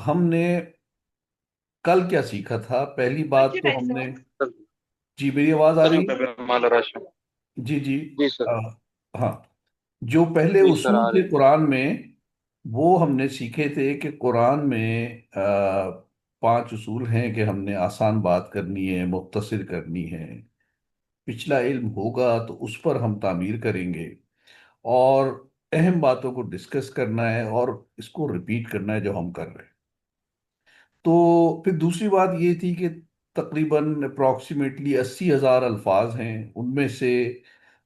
ہم نے کل کیا سیکھا تھا؟ پہلی بات تو ہم نے، جی میری آواز آ رہی ہے؟ جی جی جی سر. آ، ہاں، جو پہلے جی سر اصول آ تھے رہی ہے. قرآن میں، وہ ہم نے سیکھے تھے کہ قرآن میں 5 اصول ہیں کہ ہم نے آسان بات کرنی ہے، مختصر کرنی ہے، پچھلا علم ہوگا تو اس پر ہم تعمیر کریں گے، اور اہم باتوں کو ڈسکس کرنا ہے اور اس کو ریپیٹ کرنا ہے جو ہم کر رہے ہیں۔ تو پھر دوسری بات یہ تھی کہ تقریباً اپروکسیمیٹلی 80,000 الفاظ ہیں، ان میں سے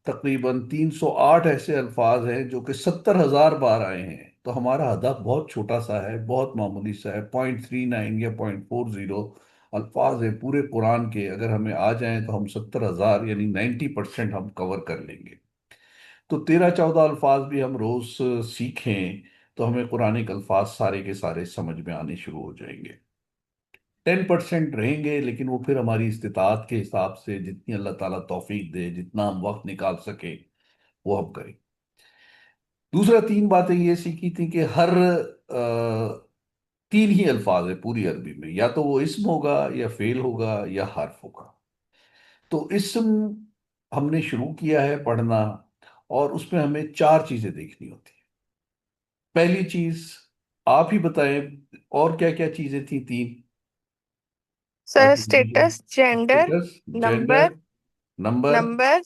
تقریباً 308 ایسے الفاظ ہیں جو کہ 70,000 بار آئے ہیں۔ تو ہمارا ہدف بہت چھوٹا سا ہے، بہت معمولی سا ہے، 0.39 یا 0.40 الفاظ ہیں پورے قرآن کے۔ اگر ہمیں آ جائیں تو ہم 70,000 یعنی 90% ہم کور کر لیں گے۔ تو 13-14 الفاظ بھی ہم روز سیکھیں تو ہمیں قرآنک الفاظ سارے کے سارے سمجھ میں آنے شروع ہو جائیں گے۔ 10% رہیں گے لیکن وہ پھر ہماری استطاعت کے حساب سے جتنی اللہ تعالیٰ توفیق دے، جتنا ہم وقت نکال سکیں وہ ہم کریں۔ دوسرا 3 باتیں یہ سیکھی تھیں کہ ہر 3 ہی الفاظ ہیں پوری عربی میں، یا تو وہ اسم ہوگا یا فعل ہوگا یا حرف ہوگا۔ تو اسم ہم نے شروع کیا ہے پڑھنا، اور اس میں ہمیں 4 چیزیں دیکھنی ہوتی ہیں۔ پہلی چیز آپ ہی بتائیں، اور کیا کیا چیزیں تھیں 3؟ Sir status, gender, status, gender, number. Number, number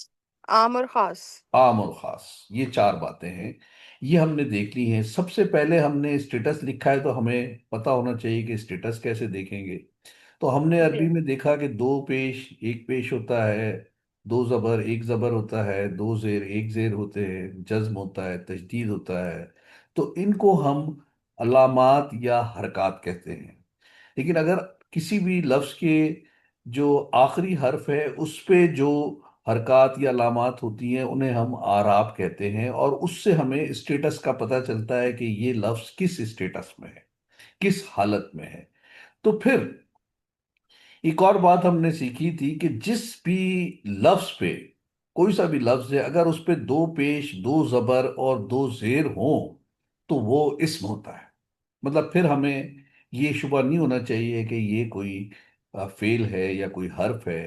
عام اور خاص. عام اور خاص، یہ 4 باتیں ہیں، یہ ہم نے دیکھ لی ہیں۔ سب سے پہلے ہم نے اسٹیٹس لکھا ہے تو ہمیں پتا ہونا چاہیے کہ اسٹیٹس کیسے دیکھیں گے۔ تو ہم نے عربی جی. میں دیکھا کہ 2 پیش 1 پیش ہوتا ہے، 2 زبر 1 زبر ہوتا ہے، 2 زیر 1 زیر ہوتے ہیں، جزم ہوتا ہے، تشدید ہوتا ہے۔ تو ان کو ہم علامات یا حرکات کہتے ہیں۔ لیکن اگر کسی بھی لفظ کے جو آخری حرف ہے اس پہ جو حرکات یا علامات ہوتی ہیں انہیں ہم آراب کہتے ہیں، اور اس سے ہمیں اسٹیٹس کا پتہ چلتا ہے کہ یہ لفظ کس اسٹیٹس میں ہے، کس حالت میں ہے۔ تو پھر ایک اور بات ہم نے سیکھی تھی کہ جس بھی لفظ پہ، کوئی سا بھی لفظ ہے، اگر اس پہ 2 پیش 2 زبر اور 2 زیر ہوں تو وہ اسم ہوتا ہے۔ مطلب پھر ہمیں یہ شبہ نہیں ہونا چاہیے کہ یہ کوئی فعل ہے یا کوئی حرف ہے،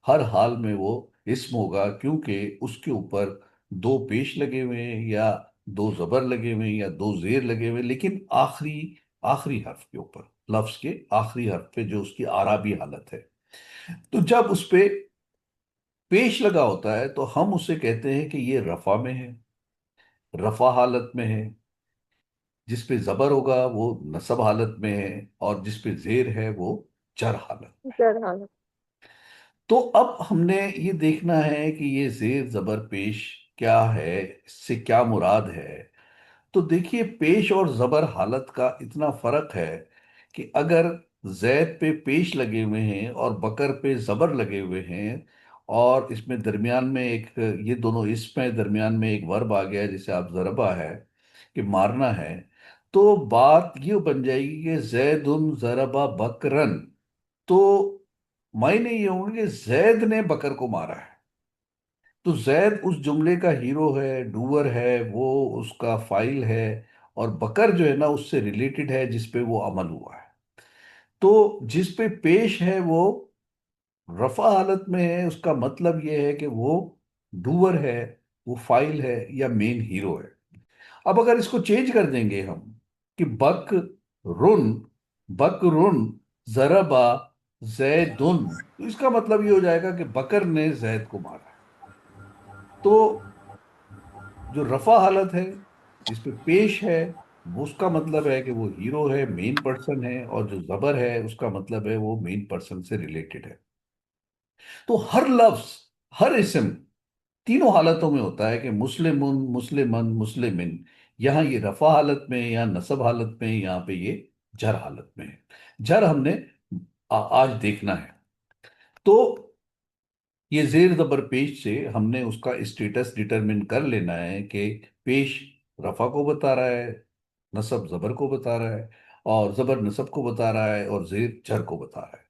ہر حال میں وہ اسم ہوگا، کیونکہ اس کے اوپر 2 پیش لگے ہوئے ہیں، یا 2 زبر لگے ہوئے ہیں، یا 2 زیر لگے ہوئے ہیں، لیکن آخری آخری حرف کے اوپر، لفظ کے آخری حرف پہ جو اس کی آرابی حالت ہے۔ تو جب اس پہ پیش لگا ہوتا ہے تو ہم اسے کہتے ہیں کہ یہ رفع میں ہے، رفع حالت میں ہے۔ جس پہ زبر ہوگا وہ نصب حالت میں ہے، اور جس پہ زیر ہے وہ جر حالت میں ہے۔ جرحال. تو اب ہم نے یہ دیکھنا ہے کہ یہ زیر زبر پیش کیا ہے، اس سے کیا مراد ہے۔ تو دیکھیے، پیش اور زبر حالت کا اتنا فرق ہے کہ اگر زید پہ پیش لگے ہوئے ہیں اور بکر پہ زبر لگے ہوئے ہیں، اور اس میں درمیان میں ایک، یہ دونوں اسم ہے، درمیان میں ایک ورب آ گیا ہے جسے آپ ضربہ ہے کہ مارنا ہے، تو بات یہ بن جائے گی کہ زید ضربہ بکرن۔ تو معنی یہ ہوں گے کہ زید نے بکر کو مارا ہے۔ تو زید اس جملے کا ہیرو ہے، ڈوور ہے، وہ اس کا فائل ہے، اور بکر جو ہے نا اس سے ریلیٹڈ ہے جس پہ وہ عمل ہوا ہے۔ تو جس پہ پیش ہے وہ رفع حالت میں ہے، اس کا مطلب یہ ہے کہ وہ ڈوور ہے، وہ فائل ہے یا مین ہیرو ہے۔ اب اگر اس کو چینج کر دیں گے ہم کہ رن بک رن ضربا زیدن، تو اس کا مطلب یہ ہو جائے گا کہ بکر نے زید کو مارا ہے۔ تو جو رفع حالت ہے جس پہ پیش ہے، وہ اس کا مطلب ہے کہ وہ ہیرو ہے، مین پرسن ہے، اور جو زبر ہے اس کا مطلب ہے وہ مین پرسن سے ریلیٹڈ ہے۔ تو ہر لفظ، ہر اسم تینوں حالتوں میں ہوتا ہے کہ مسلمن، مسلمن، مسلمن۔ یہاں یہ رفع حالت میں، یا نصب حالت میں، یہاں پہ یہ جر حالت میں ہے۔ جر ہم نے آج دیکھنا ہے۔ تو یہ زیر زبر پیش سے ہم نے اس کا اسٹیٹس ڈیٹرمن کر لینا ہے کہ پیش رفع کو بتا رہا ہے، نصب زبر کو بتا رہا ہے، اور زبر نصب کو بتا رہا ہے، اور زیر جر کو بتا رہا ہے۔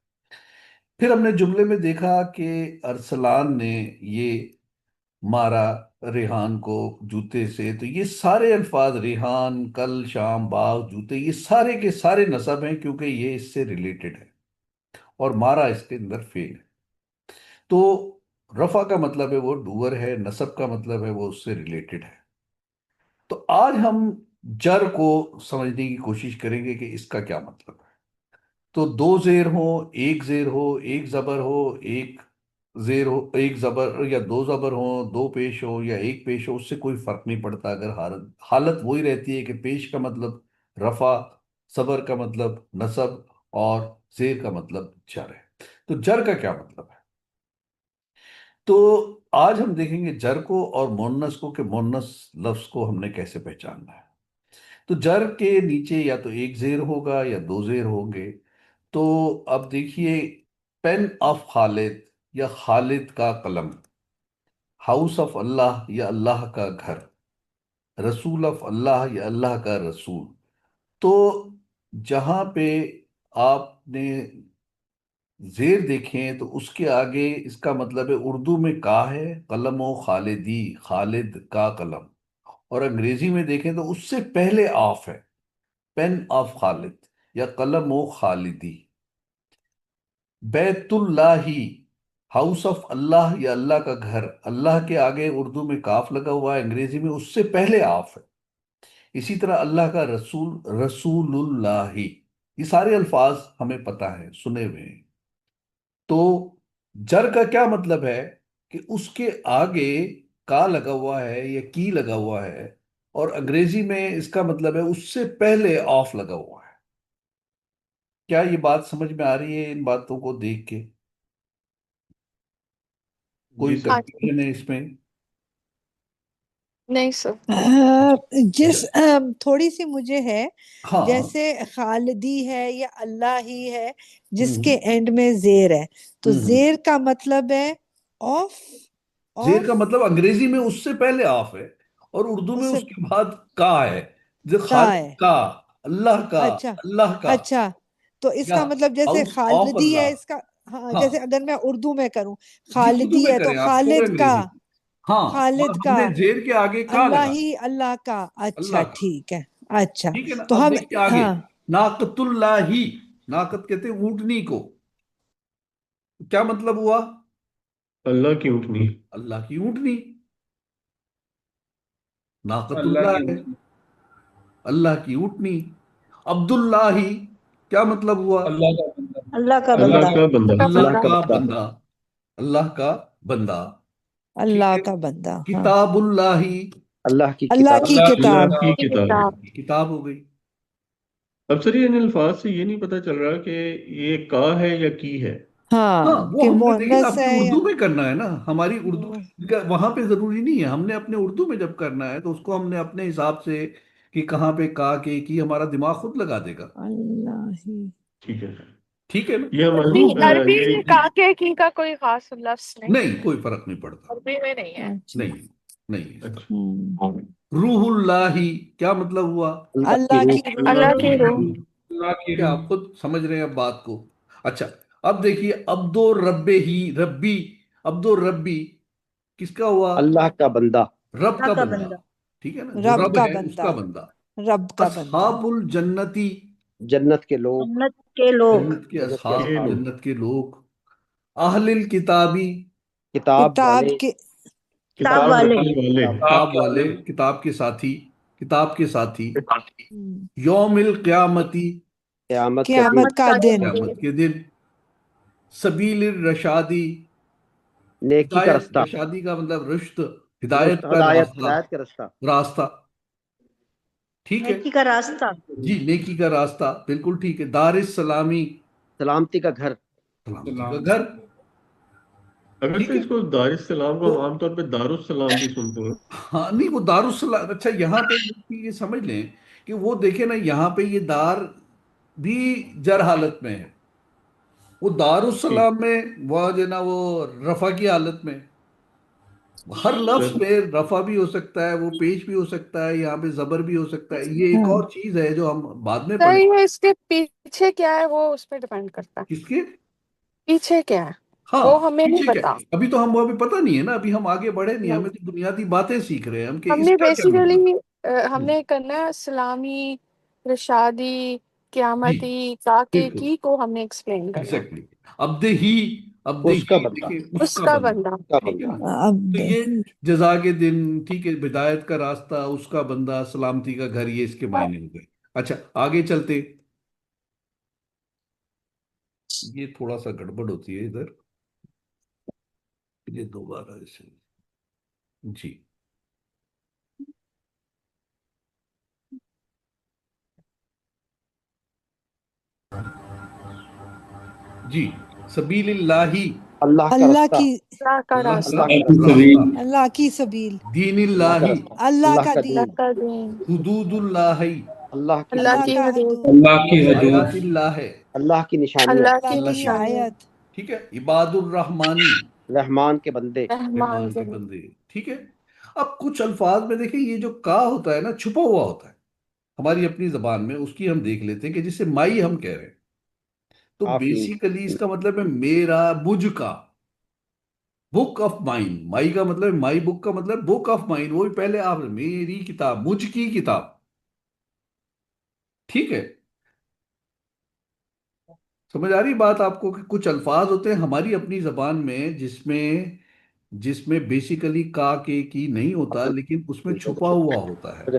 پھر ہم نے جملے میں دیکھا کہ ارسلان نے یہ مارا، रेहान को जूते से, तो ये सारे अल्फाज, रेहान, कल, शाम, बाग, जूते, ये सारे के सारे नसब हैं क्योंकि ये इससे रिलेटेड है, और मारा इसके अंदर फेल है। तो रफा का मतलब है वो डूअर है, नसब का मतलब है वो उससे रिलेटेड है। तो आज हम जर को समझने की कोशिश करेंगे कि इसका क्या मतलब है। तो दो जेर हो, एक जेर हो, एक जबर हो, एक जेर हो, एक जबर, या दो जबर हो, दो पेश हो, या एक पेश हो, उससे कोई फर्क नहीं पड़ता। अगर हालत हालत वही रहती है कि पेश का मतलब रफा, सबर का मतलब नसब, और जेर का मतलब जर है। तो जर का क्या मतलब है? तो आज हम देखेंगे जर को और मोन्नस को, कि मोन्नस लफ्ज को हमने कैसे पहचानना है। तो जर के नीचे या तो एक जेर होगा या दो जेर होंगे। तो अब देखिए, पेन ऑफ खालिद या खालिद का कलम, हाउस ऑफ अल्लाह या अल्लाह का घर, रसूल ऑफ अल्लाह या अल्लाह का रसूल। तो जहां पे आपने जेर देखें तो उसके आगे इसका मतलब है, उर्दू में का है कलम ओ खालिदी, खालिद का कलम। और अंग्रेजी में देखें तो उससे पहले ऑफ है, पेन ऑफ खालिद या कलम ओ खालिदी। बैतुल्लाही, हाउस ऑफ अल्लाह या अल्लाह का घर, अल्लाह के आगे उर्दू में काफ लगा हुआ है, अंग्रेजी में उससे पहले आफ है। इसी तरह अल्लाह का रसूल, रसूलुल्लाही। ये सारे अल्फाज हमें पता है, सुने हुए हैं। तो जर का क्या मतलब है? कि उसके आगे का लगा हुआ है या की लगा हुआ है, और अंग्रेजी में इसका मतलब है उससे पहले ऑफ लगा हुआ है। क्या ये बात समझ में आ रही है इन बातों को देख के? जी कोई सर। हाँ जी। कंफ्यूजन है इसमें? नहीं सर। अच्छा। जिस थोड़ी सी मुझे है, हाँ। जैसे खालिदी है या अल्लाह ही है जिसके हम्म। एंड में जेर है, तो हम्म। जेर का मतलब है ऑफ। जेर का ऑफ मतलब अंग्रेजी में उससे पहले ऑफ है, और उर्दू में उससे उसके बाद का है। जो का खालिद है। का, अल्लाह का, अच्छा। अल्लाह का, अच्छा, तो या इसका मतलब जैसे हाउस ऑफ खालिदी है अल्लाह। इसका, हाँ, हाँ जैसे अगर मैं उर्दू में करूं, जी, उर्दू खालिदी में है तो करें, आप छोड़ो खालिद का, अंग्रेजी। हाँ, खालिद और का, हमने जेर के आगे का अल्लाह लगा, ही अल्लाह का। अच्छा अल्लाह का। ठीक है। अच्छा, ठीक है ना? तो अब हम, देखिए आगे, हाँ, नाकतुल्लाही, नाकत कहते हैं ऊंटनी को। क्या मतलब हुआ? अल्लाह की ऊँटनी। अल्लाह की ऊंटनी, अल्लाह नाकतुल्लाह की है, ऊँटनी। अल्लाह की ऊंटनी। अब्दुल्लाही, क्या मतलब हुआ? अल्लाह का बंदा। अल्लाह का अल्लाह बंदा। का बंदा। का अल्लाह बंदा। का बंदा, अल्लाह का बंदा। ठीक अल्लाह है। का बंदा, हाँ, किताबुल्लाही, अल्लाह की अल्लाह किताब। की अल्लाह किताब। की की किताब। किताब। किताब हो गई। अब सर ये इन अल्फाज से ये नहीं पता चल रहा कि ये का है या की है। हाँ, हाँ, वो कि हमने देखिए मोहन्नस अपने है या, उर्दू में करना है ना, हमारी उर्दू हम्म, वहां पे जरूरी नहीं है। हमने अपने उर्दू में जब करना है तो उसको हमने अपने हिसाब से, कि कहाँ पे का के की, हमारा दिमाग खुद लगा देगा। अल्लाह ही। ठीक है सर। ठीक है ना? ये अरबी हमारी अरबी ये में काके की का कोई खास लफ्ज नहीं। नहीं, कोई फर्क नहीं पड़ता। अरबी में नहीं है। अच्छा। नहीं, नहीं है इसका। अच्छा। रूहुल्लाही, क्या मतलब हुआ? अल्लाह की अल्लाह रूह। की रूह। अल्लाह अल्लाह की की रूह। रूह। अल्लाह की क्या रूह। आप खुद समझ रहे हैं अब बात को? अच्छा, अब देखिए, अब्दो रब्बे ही रब्बी, अब्दो रब्बी किसका हुआ? अल्लाह का बंदा। रब अल्लाह का का बंदा। बंदा। ठीक है ना, जो रब रब का है बंदा। उसका बंदा। रब का बंदा। असहाबुल जन्नती, जन्नत के लोग। जन्नत के लोग। जन्नत के जन्नत के असहाब, के असहाब। लोग। जन्नत के लोग। अहलिल किताबी, किताब किताब वाले। के, किताब किताब किताब वाले। रखने वाले। किताब वाले, किताब के साथी, किताब के साथी। हम्म, यौमिल क़यामती, क़यामत के दिन। क़यामत क़यामत का का दिन। दिन। क़यामत के दिन। सबील रशादी, नेकी का हिदायत, रास्ता। रशादी का मतलब रुश्द, हिदायत रुश्त, का हदायत, रास्ता, हिदायत का रास्ता। रास्ता। ठीक है। नेकी का रास्ता। जी, नेकी का रास्ता, बिल्कुल ठीक है। दारिस सलामी, सलामती का घर। सलामती का सलाम। घर। अगर ठीक से है। इसको दारुस सलाम को तो हम आमतौर पे दारुस सलाम भी सुनते हैं। हाँ, नहीं वो दारुसलाम, अच्छा यहाँ पे ये समझ लें कि वो देखे ना, यहाँ पे ये दार भी जर हालत में है, वो ठीक। दारुसलाम में वो जो है ना, वो रफा की हालत में। हर लफ्ज सर। पे रफा भी हो सकता है, वो पेश भी हो सकता है, यहाँ पे जबर भी हो सकता है। ये एक हाँ, और चीज है जो हम बाद में सर पढ़े। ये इसके पीछे क्या है वो उस पर डिपेंड करता है। किसके? पीछे क्या है? हाँ वो हमें नहीं ठीक है, पता। अभी तो हम वो अभी पता नहीं है ना, अभी हम आगे बढ़े नहीं, नहीं, हमें तो बुनियादी बातें सीख रहे हैं हम कि हमने इसका क्या मतलब बेसिकली है। हमने करना है इस्लामी, इरशादी, जी क्यामती, काके बिल्कुल की को हमने एक्सप्लेन करना है। एग्जैक्टली। अब दे उसका ही बंदा, देखिए उसका उसका बंदा, बंदा। उसका ठीक है ना। बंदा। अब तो ये जजा के दिन, ठीक है, हिदायत का रास्ता, उसका बंदा, सलामती का घर, ये इसके मायने हो गए। अच्छा आगे चलते, ये थोड़ा सा गड़बड़ होती है इधर, ये दोबारा इसे, जी जी, सबीलिल्लाही, अल्लाह का अल्लाह रास्ता, की, अल्लाह का अल्लाह का रास्ता, अल्लाह का रास्ता, रास्ता, अल्लाह की सबील, अल्लाह का दीनिल्लाही, रास्ता, अल्लाह अल्लाह का का अल्लाह दीन, दीन, का दीन, हुदूदुल्लाही, अल्लाह की अल्लाह अल्लाह की हदूद, का हदूद, हदूद, अल्लाह की हदूद, आयातिल्लाह, अल्लाह की निशानियां, अल्लाह की अल्लाह की की, निशानी, आयत, ठीक है, इबादुर रहमानी, रहमान के बंदे, रहमान रहमान के के बंदे, ठीक है। अब कुछ अल्फाज में देखिए, ये जो का होता है ना, छुपा हुआ होता है हमारी अपनी जबान में, उसकी हम देख लेते हैं कि जिसे माई हम कह रहे हैं, तो आफीन, बेसिकली इसका मतलब है मेरा, मुझ का, बुक ऑफ माइंड। माई का मतलब, माई बुक का मतलब बुक ऑफ माइंड, वो भी पहले आप, मेरी किताब, मुझ की किताब, ठीक है। समझ आ रही बात आपको कि कुछ अल्फाज होते हैं हमारी अपनी जबान में जिसमें जिसमें बेसिकली का के की नहीं होता, लेकिन उसमें छुपा हुआ होता है।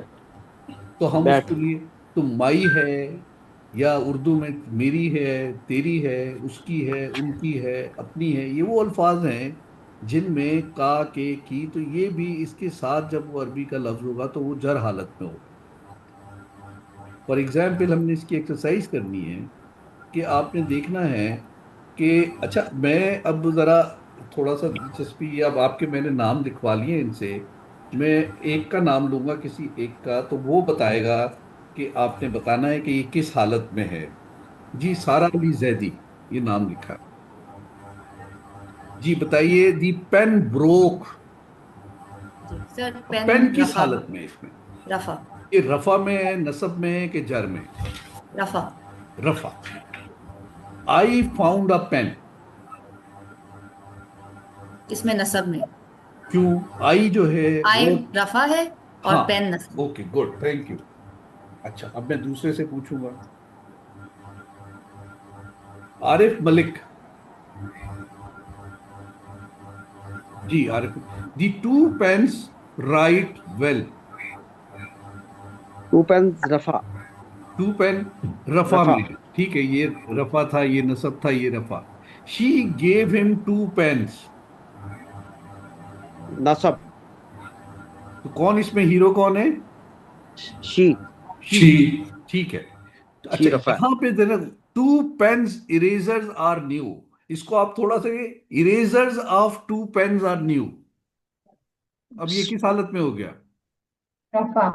तो हम बैठ, उसके लिए, तो माई है, या उर्दू में मेरी है, तेरी है, उसकी है, उनकी है, अपनी है, ये वो अल्फाज हैं जिनमें का के की, तो ये भी इसके साथ जब वो अरबी का लफ्ज होगा तो वो जर हालत में होगा। फॉर एग्जाम्पल हमने इसकी एक्सरसाइज करनी है कि आपने देखना है कि, अच्छा मैं अब ज़रा थोड़ा सा दिलचस्पी, अब आपके मैंने नाम लिखवा लिए इनसे, मैं एक का नाम लूंगा किसी एक का, तो वो बताएगा कि आपने बताना है कि ये किस हालत में है। जी सारा अली जैदी, ये नाम लिखा है। जी बताइए, दी पेन ब्रोक। जी सर, अब पेन पेन किस रफा, हालत में है इसमें, रफा, ये रफा में है, नसब में है कि जर में? रफा, रफा। आई फाउंड अ पेन, इसमें नसब में, क्यों? आई जो है आई वो, रफा है और हाँ, पेन नसब। Okay good, thank you. अच्छा अब मैं दूसरे से पूछूंगा, आरिफ मलिक। जी Arif, the two pens write well. Two pens रफा, टू पेन रफा रफा, में है, ठीक है, ये रफा था, ये नसब था, ये रफा। She gave him two pens, नसब, तो कौन इसमें हीरो कौन है? शी, शी, शी, ठीक है। तो शी अच्छा रफा है, यहां पे देना, two pens erasers are new, इसको आप थोड़ा सा, erasers of two pens are new, अब ये किस हालत में हो गया? रफा।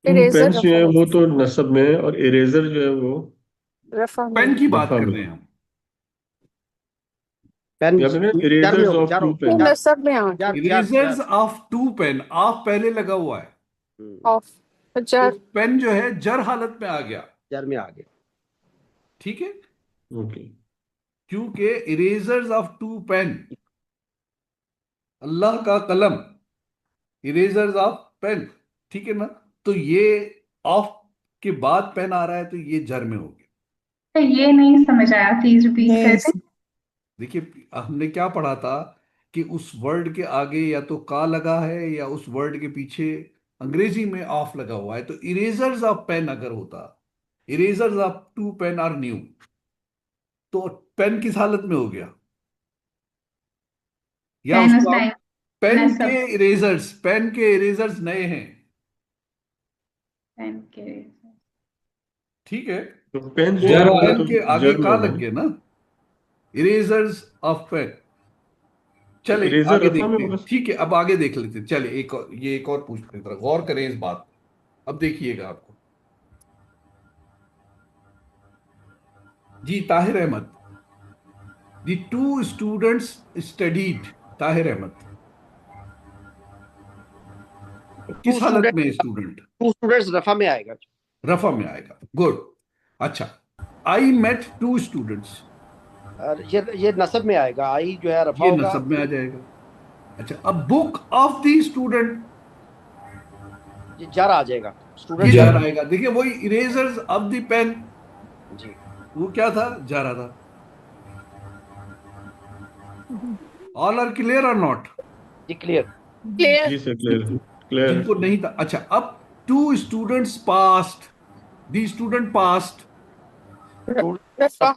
टू इरेजर पेन्स जो रफा है में, वो तो नसब में है, और इरेजर जो है वो रफा में पेन है। की बात रफा कर में रहे है। हैं हम। पेन यहाँ पे ना जर में इरेजर्स होगा, ऑफ जर टू होगा, ये पेन, जर, नसब में आ गया। जर, इरेजर्स ऑफ टू पेन, आप पहले लगा हुआ है, ऑफ, तो जर, पेन जो है जर हालत में आ गया, जर में आ गए, ओके, ठीक है, क्योंकि इरेजर्स ऑफ टू पेन, अल्लाह का कलम, इरेजर्स ऑफ पेन, ठीक है ना। तो ये ऑफ के बाद पेन आ रहा है, तो ये जर में हो गया। तो ये नहीं समझ आया, प्लीज रिपीट नहीं, कर दें। देखिए हमने क्या पढ़ा था कि उस वर्ड के आगे या तो का लगा है या उस वर्ड के पीछे अंग्रेजी में ऑफ लगा हुआ है, तो इरेजर्स ऑफ पेन अगर होता, erasers of two pen are new, तो पेन किस हालत में हो गया? या पेन उस उसको आप, टाइम पेन के नसब, इरेजर्स, पेन के इरेजर्स नए हैं, पेन के ठीक है, तो पेन्स तो जो जर है वो पेन तो के आगे जर में का होगा लग ना, गया ना, इरेजर्स ऑफ पेन। तो चले इरेजर आगे रफा में देखते हैं, होगा। ठीक है, अब आगे देख लेते हैं, चले एक और, ये एक और पूछते हैं, जरा गौर करें इस बात पे। अब देखिएगा आपको, जी Tahir Ahmad, the two students studied, Tahir Ahmad टू किस हालत स्टूडेंट, में है स्टूडेंट? टू स्टूडेंट्स रफा में आएगा, रफा में आएगा, गुड। अच्छा, आई मेट टू स्टूडेंट्स, یہ نصب میں آئے گا، آئی جو ہے رفع یہ ہوگا. نصب میں آ جائے گا. اچھا اب بک آف دی اسٹوڈنٹ، یہ جر آ جائے گا. یہ اسٹوڈنٹ جار آئے گا. دیکھیں وہی اریزرز آف دی پین، جی وہ کیا تھا؟ جارا تھا. آل آر کلیئر اور ناٹ؟ جی کلیئر. clear جی سر کلیئر کلیئر جن کو نہیں تھا. اچھا اب two students passed, the student passed. رفع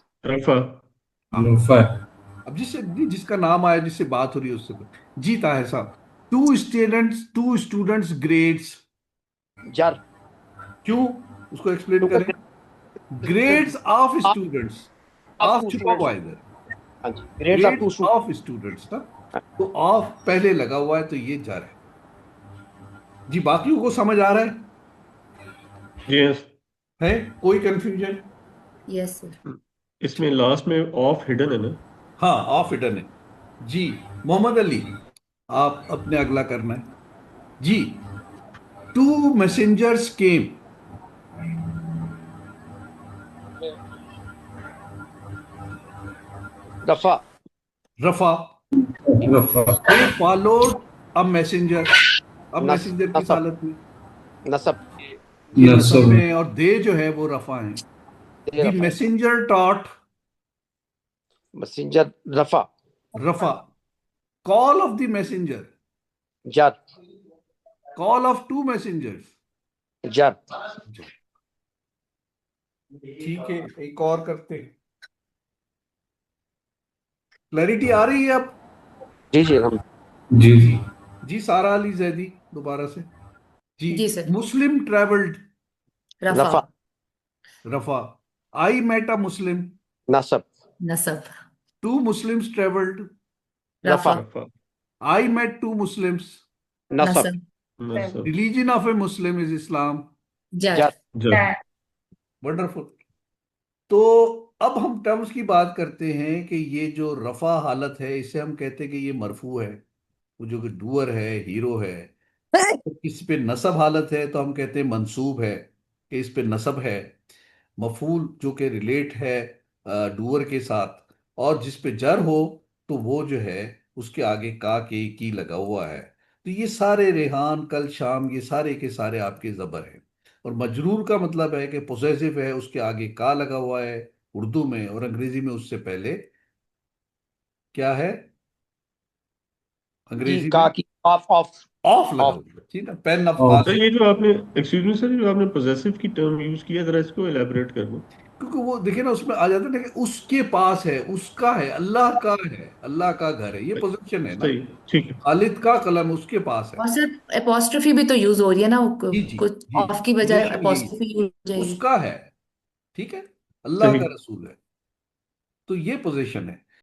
رفع. اب جس کا نام آیا، جس سے بات ہو رہی ہے اس سے جی طاہر صاحب. ٹو اسٹوڈنٹس گریڈس، جر. کیوں اس کو ایکسپلین کریں. گریڈس آف اسٹوڈنٹس، آف چھپا ہوا ہے ادھر، ہاں جی grades of two grades of students نا، تو آف پہلے لگا ہوا ہے تو یہ جر ہے. جی باقیوں کو سمجھ آ رہا جی یس. ہے کوئی کنفیوژن؟ یس سر. اس میں لاسٹ میں آف ہڈن ہے نا. ہاں آف ہڈن ہے. جی محمد علی آپ اپنے اگلا کرنا ہے. جی ٹو میسنجرز کیم، رفع. رفع. they followed a messenger. اب نصب. میسنجر کس نصب. حالت میں؟ نصب. یہ نصب میں، اور دے جو ہے وہ رفع ہیں. دے دی رفع. میسنجر ٹاٹ، مسنجر رفع. رفع. کال آف دی میسنجر، جر. کال آف ٹو میسنجرز. جر. ٹھیک ہے ایک اور کرتے ہیں. کلیئرٹی آ رہی ہے اب؟ جی جی ہم. جی سارا علی زیدی دوبارہ سے. جی سر. مسلم ٹریولڈ، رفع. رفع. رفع. آئی میٹ اے مسلم، نصب. نصب. Two Muslims travelled. رفع. رفع. I met two Muslims. نصب. نصب. نصب. Religion of a Muslim is Islam. جر. جر. جر. Wonderful. تو اب ہم ٹرمز کی بات کرتے ہیں کہ یہ جو رفع حالت ہے اسے ہم کہتے ہیں کہ یہ مرفوع ہے، وہ جو کہ ڈوور ہے، ہیرو ہے. اس پہ نصب حالت ہے تو ہم کہتے ہیں منصوب ہے، کہ اس پہ نصب ہے. مفعول جو کہ ریلیٹ ہے ڈوور کے ساتھ، اور جس پہ جر ہو تو وہ جو ہے اس کے آگے کا کے کی لگا ہوا ہے. تو یہ سارے ریحان، کل شام، یہ سارے کے سارے آپ کے زبر ہیں. اور مجرور کا مطلب ہے کہ پوزیسو ہے، اس کے آگے کا لگا ہوا ہے اردو میں، اور انگریزی میں اس سے پہلے کیا ہے؟ جی انگریزی کا میں کی آف. آف. آف لگا آف. ہوا ہے. ٹھیک ہے، پین آف سر پاس. یہ جو آپ نے ایکسکیوز می سر، جو آپ نے پوزیسو کی ٹرم یوز کیا، ذرا اس کو ایلیبریٹ کر دو. کیونکہ وہ دیکھیں نا اس میں آ جاتا ہے نا کہ اس کے پاس ہے، اس کا ہے، اللہ کا ہے، اللہ کا گھر ہے، یہ پوزیشن ہے نا. صحیح ٹھیک ہے. خالد کا قلم اس کے پاس ہے. اور سر اپوسٹرفی بھی تو یوز ہو رہی ہے نا، جی جی کچھ جی، آف کی بجائے پوزیشن یہی اپوسٹرفی یوز ہو ہے، جائے اس گی. کا ہے. ٹھیک ہے، اللہ صحیح. کا رسول ہے، تو یہ پوزیشن ہے.